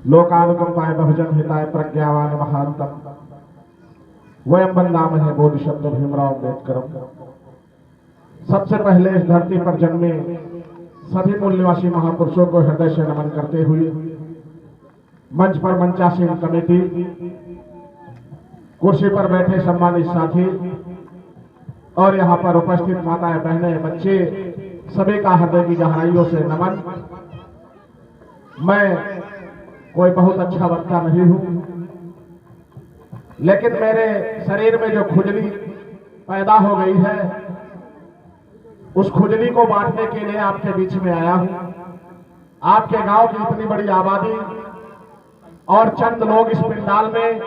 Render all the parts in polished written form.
लोकानुकंपाय बहुजन हिताय प्रज्ञावान महांतम वयम वंदामहे बोधि शब्द भीमराव अम्बेडकर। सबसे पहले इस धरती पर जन्मे सभी मूल निवासी महापुरुषों को हृदय से नमन करते हुए मंच पर मंचासीन कमेटी, कुर्सी पर बैठे सम्मानित साथी और यहाँ पर उपस्थित माताएं, बहनें, बच्चे, सभी का हृदय की गहराइयों से नमन। मैं कोई बहुत अच्छा वक्ता नहीं हूं, लेकिन मेरे शरीर में जो खुजली पैदा हो गई है उस खुजली को बांटने के लिए आपके बीच में आया हूं। आपके गांव की इतनी बड़ी आबादी और चंद लोग इस पंडाल में,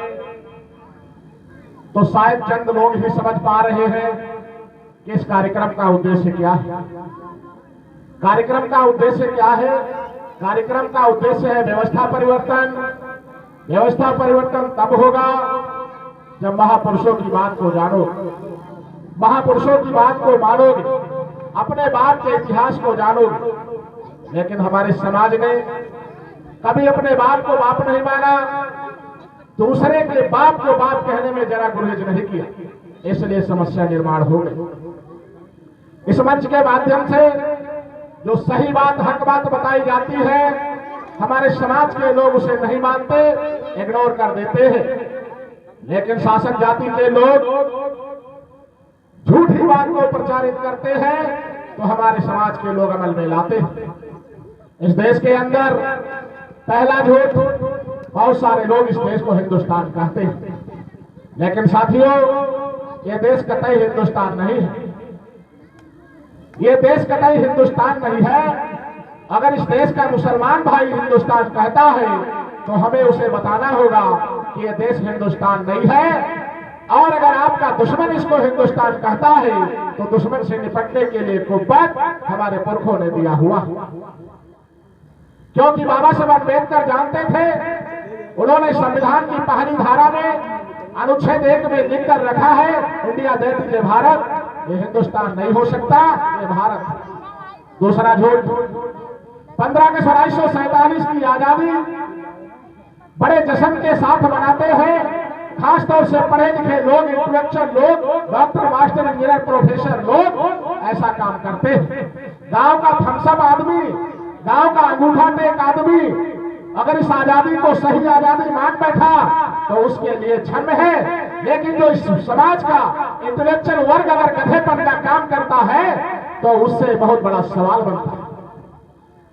तो शायद चंद लोग ही समझ पा रहे हैं कि इस कार्यक्रम का उद्देश्य क्या है। कार्यक्रम का उद्देश्य क्या है? कार्यक्रम का उद्देश्य है व्यवस्था परिवर्तन। व्यवस्था परिवर्तन तब होगा जब महापुरुषों की बात को जानो, महापुरुषों की बात को मानोगे, अपने बाप के इतिहास को जानोगे। लेकिन हमारे समाज ने कभी अपने बाप को बाप नहीं माना, दूसरे के बाप को बाप कहने में जरा गुरेज नहीं किया, इसलिए समस्या निर्माण हो गई। इस मंच के माध्यम से जो सही बात, हक बात बताई जाती है, हमारे समाज के लोग उसे नहीं मानते, इग्नोर कर देते हैं। लेकिन शासक जाति के लोग झूठी बात को प्रचारित करते हैं तो हमारे समाज के लोग अमल में लाते हैं। इस देश के अंदर पहला झूठ, बहुत सारे लोग इस देश को हिंदुस्तान कहते हैं, लेकिन साथियों ये देश कतई हिंदुस्तान नहीं है। ये देश कतई हिंदुस्तान नहीं है। अगर इस देश का मुसलमान भाई हिंदुस्तान कहता है तो हमें उसे बताना होगा कि ये देश हिंदुस्तान नहीं है। और अगर आपका दुश्मन इसको हिंदुस्तान कहता है तो दुश्मन से निपटने के लिए कुव्वत हमारे पुरखों ने दिया हुआ। क्योंकि बाबा साहब अम्बेडकर जानते थे, उन्होंने संविधान की पहली धारा में अनुच्छेद 1 में लिखकर रखा है, India that is a Bharat. ये हिंदुस्तान नहीं हो सकता, ये भारत। दूसरा झूठ, 15 अगस्त 1947 की आजादी बड़े जश्न के साथ मनाते हैं। खासतौर से पढ़े लिखे लोग, इंटेलेक्चुअल लोग, डॉक्टर, मास्टर, इंजीनियर, प्रोफेसर लोग ऐसा काम करते हैं। गांव का थम्सअप आदमी, गांव का अंगूठा टेक आदमी अगर इस आजादी को सही आजादी मान बैठा तो उसके लिए क्षम्य है। लेकिन जो इस समाज का इंटेलेक्चुअल वर्ग अगर गधेपन का काम करता है तो उससे बहुत बड़ा सवाल बनता है।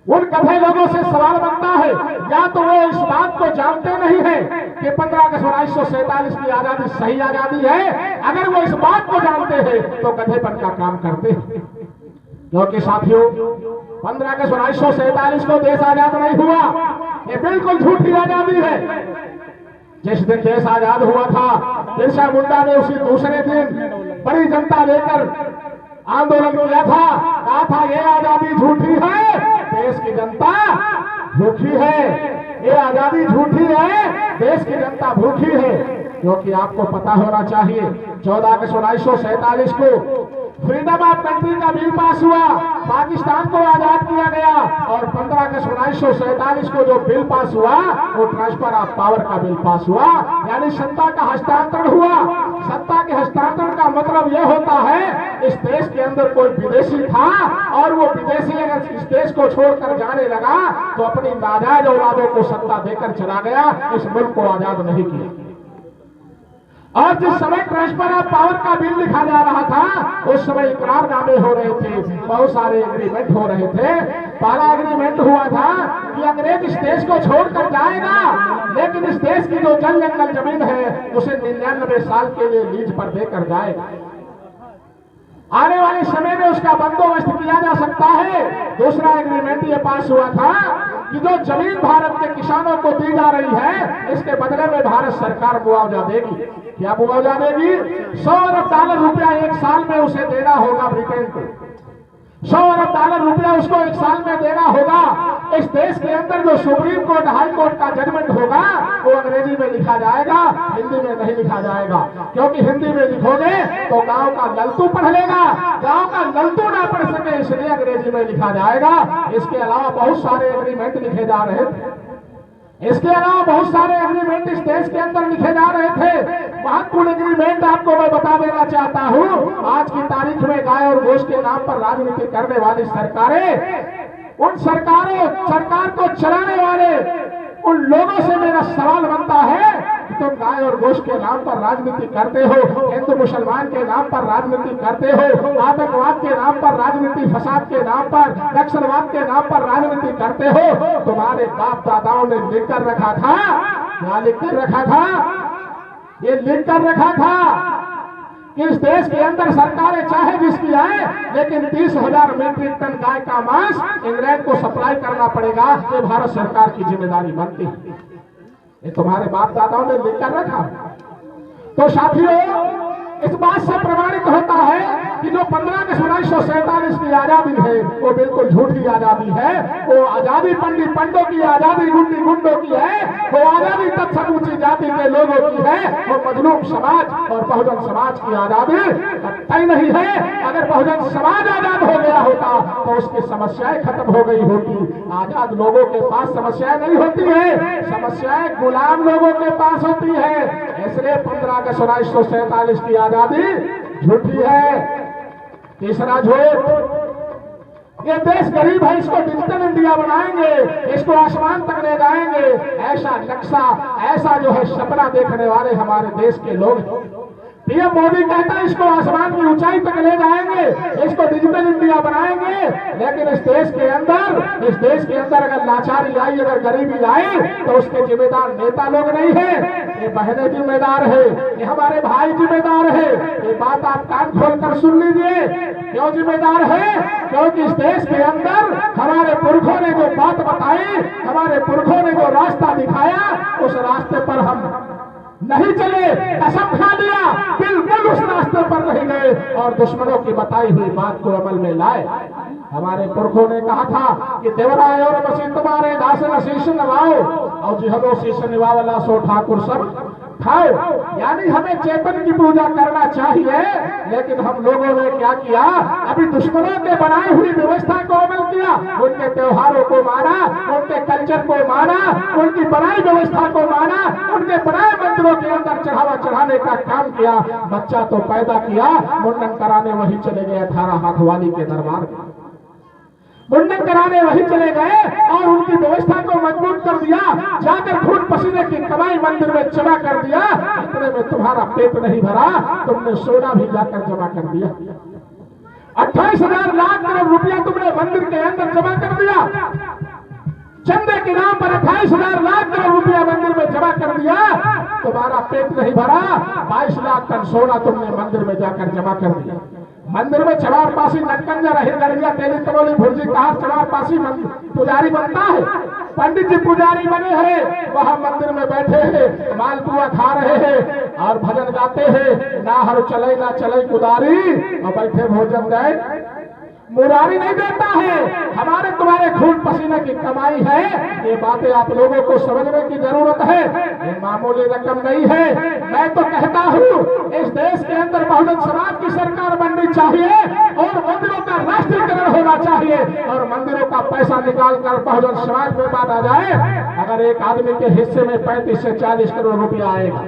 उन गधे लोगों से सवाल बनता है, या तो वो इस बात को जानते नहीं है कि 15 अगस्त 1947 की आजादी सही आजादी है। अगर वो इस बात को जानते हैं तो गधेपन का काम करते हैं। क्योंकि साथियों 15 अगस्त 1947 को देश आजाद नहीं हुआ, ये बिल्कुल झूठी आजादी है। जिस दिन देश आजाद हुआ था, बिरसा मुंडा ने उसी दूसरे दिन बड़ी जनता लेकर आंदोलन किया था, कहा था ये आजादी झूठी है, देश की जनता भूखी है। ये आजादी झूठी है, देश की जनता भूखी है। क्योंकि आपको पता होना चाहिए 14 अगस्त 1947 को फ्रीडम ऑफ कंट्री का बिल पास हुआ, पाकिस्तान को आजाद किया गया। और 15 अगस्त 1947 को जो बिल पास हुआ वो ट्रांसफर ऑफ पावर का बिल पास हुआ, यानी सत्ता का हस्तांतरण हुआ। सत्ता के हस्तांतरण का मतलब यह होता है इस देश के अंदर कोई विदेशी था और वो विदेशी अगर इस देश को छोड़कर जाने लगा तो अपनी नाजायज औलादों को सत्ता देकर चला गया, इस मुल्क को आजाद नहीं किया। और जिस समय ट्रांसफर ऑफ पावर का बिल लिखा जा रहा था उस समय इकरारनामे हो रहे थे, बहुत सारे एग्रीमेंट हो रहे थे। पहला एग्रीमेंट हुआ था कि अंग्रेज इस देश को छोड़कर जाएगा, लेकिन इस देश की जो जल जंगल जमीन है उसे 99 साल के लिए लीज पर देकर जाएगा। आने वाले समय में उसका बंदोबस्त किया जा सकता है। दूसरा एग्रीमेंट ये पास हुआ था कि जो जमीन भारत के किसानों को दी जा रही है इसके बदले में भारत सरकार मुआवजा देगी। क्या मुआवजा देगी? $100 अरब रुपया एक साल में उसे देना होगा ब्रिटेन को। $100 अरब रुपया उसको एक साल में देना होगा। इस देश के अंदर जो सुप्रीम कोर्ट, हाई कोर्ट का जजमेंट होगा वो अंग्रेजी में लिखा जाएगा, हिंदी में नहीं लिखा जाएगा। क्योंकि हिंदी में लिखोगे तो गांव का ललतू पढ़ लेगा, गांव का ललतू ना पढ़ सके इसलिए अंग्रेजी में लिखा जाएगा। इसके अलावा बहुत सारे एग्रीमेंट लिखे जा रहे थे। इसके अलावा बहुत सारे एग्रीमेंट इस देश के अंदर लिखे जा रहे थे। महत्वपूर्ण एग्रीमेंट आपको मैं बता देना चाहता हूँ। आज की तारीख में गाय और गोश्त के नाम पर राजनीति करने वाली सरकारें, उन सरकार को चलाने वाले उन लोगों से मेरा सवाल बनता है कि तुम गाय और गोश्त के नाम पर राजनीति करते हो, हिंदू मुसलमान के नाम पर राजनीति करते हो, आतंकवाद के नाम पर राजनीति, फसाद के नाम पर, नक्सलवाद के नाम पर राजनीति करते हो। तुम्हारे बाप दादाओं ने लिख कर रखा था, क्या लिख कर रखा था? ये लिख कर रखा था कि इस देश के अंदर सरकारें चाहे जिसकी आए, लेकिन 30,000 मीट्रिक टन गाय का मांस इंग्लैंड को सप्लाई करना पड़ेगा। ये भारत सरकार की जिम्मेदारी बनती है। ये तुम्हारे बाप दादाओं ने लिख कर रखा। तो साथियों, इस बात से प्रमाणित होता है कि जो 15 अगस्त 1947 की आजादी है वो बिल्कुल झूठी आजादी है। वो आजादी पंडित पंडों की आजादी, गुंडी गुंडों की है। वो आजादी तत्समूची जाति के लोगों की है। वो मजलूम समाज और बहुजन समाज की आजादी कतई नहीं है। अगर बहुजन समाज आजाद हो गया होता तो उसकी समस्याएं खत्म हो गई होती। आजाद लोगों के पास समस्याएं नहीं होती है, समस्याएं गुलाम लोगों के पास होती है। इसलिए 15 अगस्त 1947 की आजादी झूठी है। तीसरा झूठ, ये देश गरीब है, इसको डिजिटल इंडिया बनाएंगे, इसको आसमान तक ले जाएंगे, ऐसा नक्शा, ऐसा जो है सपना देखने वाले हमारे देश के लोग। पीएम मोदी कहता है इसको आसमान की ऊंचाई तक ले जाएंगे, इसको डिजिटल इंडिया बनाएंगे। लेकिन इस देश के अंदर अगर लाचारी आई, अगर गरीबी आई, तो उसके जिम्मेदार नेता लोग नहीं है, ये बहनें जिम्मेदार है, ये हमारे भाई जिम्मेदार है। ये बात आप कान खोलकर सुन लीजिए। क्यों जिम्मेदार है? क्योंकि इस देश के अंदर हमारे पुरखों ने जो बात बताई, हमारे पुरखों ने जो रास्ता दिखाया, उस रास्ते पर हम नहीं चले, कसम खा लिया, बिल्कुल उस रास्ते पर नहीं गए और दुश्मनों की बताई हुई बात को अमल में लाए। हमारे पुरखों ने कहा था कि देवराय और मसीह तुम्हारे दास शीश नवाओ और जिहदो शीश निवावला सो ठाकुर सब खाओ। यानी हमें चेतन की पूजा करना चाहिए, लेकिन हम लोगों ने क्या किया? अभी दुश्मनों के बनाई हुई व्यवस्था को अमल किया, उनके त्योहारों को माना, उनके कल्चर को माना, उनकी बनाई व्यवस्था को माना, उनके बनाए मंदिरों के अंदर चढ़ावा चढ़ाने का काम किया। बच्चा तो पैदा किया, मुंडन कराने वही चले गए 18 हाथ वाली के दरबार में, मुंडन कराने वही चले गए और उनकी व्यवस्था को मजबूत कर दिया। जाकर खून पसीने की कमाई मंदिर में जमा कर दिया। इतने में तुम्हारा पेट नहीं भरा, तुमने सोना भी जाकर जमा कर दिया। 28,000 लाख करोड़ रुपया तुमने मंदिर के अंदर जमा कर दिया। चंदे के नाम पर 28,000 लाख करोड़ रुपया मंदिर में जमा कर दिया। तुम्हारा पेट नहीं भरा, 22 लाख टन सोना तुमने मंदिर में जाकर जमा कर दिया। मंदिर में चमार पासी, नटकंजा, रही गड़िया, तेली तरोली, भुर्जी कहा चमार पासी पुजारी बनता है। पंडित जी पुजारी बने हैं, वहां मंदिर में बैठे हैं, मालपुआ खा रहे हैं और भजन गाते हैं, ना हर चले ना चले कुदारी, और बैठे भोजन गए मुरारी नहीं देता है। हमारे तुम्हारे खून पसीने की कमाई है। ये बातें आप लोगों को समझने की जरूरत है, ये मामूली रकम नहीं है। मैं तो कहता हूँ इस देश के अंदर बहुजन समाज की सरकार बननी चाहिए और मंदिरों का राष्ट्रीयकरण होना चाहिए और मंदिरों का पैसा निकाल कर बहुजन समाज में बांटा जाए। अगर एक आदमी के हिस्से में 35 से 40 करोड़ रुपया आएगा,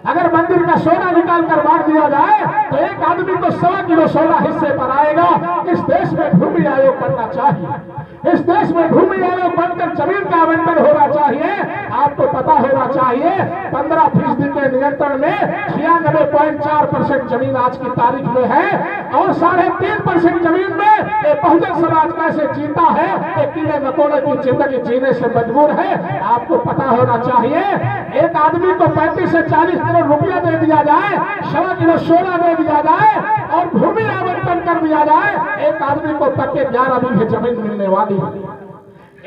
अगर मंदिर का सोना निकाल कर बांट दिया जाए तो एक आदमी को 1.25 किलो सोना हिस्से पर आएगा। इस देश में भूमि आयोग बनना चाहिए, इस देश में भूमि आयोग बनकर जमीन का आवंटन होना चाहिए। आपको पता होना चाहिए 15% के नियंत्रण में 96.4% जमीन आज की तारीख में है और 3.5% जमीन में बहुजन समाज कैसे जीता है, एक कीड़े मकोड़े की जिंदगी जीने से मजबूर है। आपको पता होना चाहिए एक आदमी को 35 से 40 करोड़ रुपया दे दिया जाए, 1.25 किलो सोना दे दिया जाए और भूमि आवंटन कर दिया जाए, एक आदमी को पक्के 11 बीघे जमीन मिलने वाली है।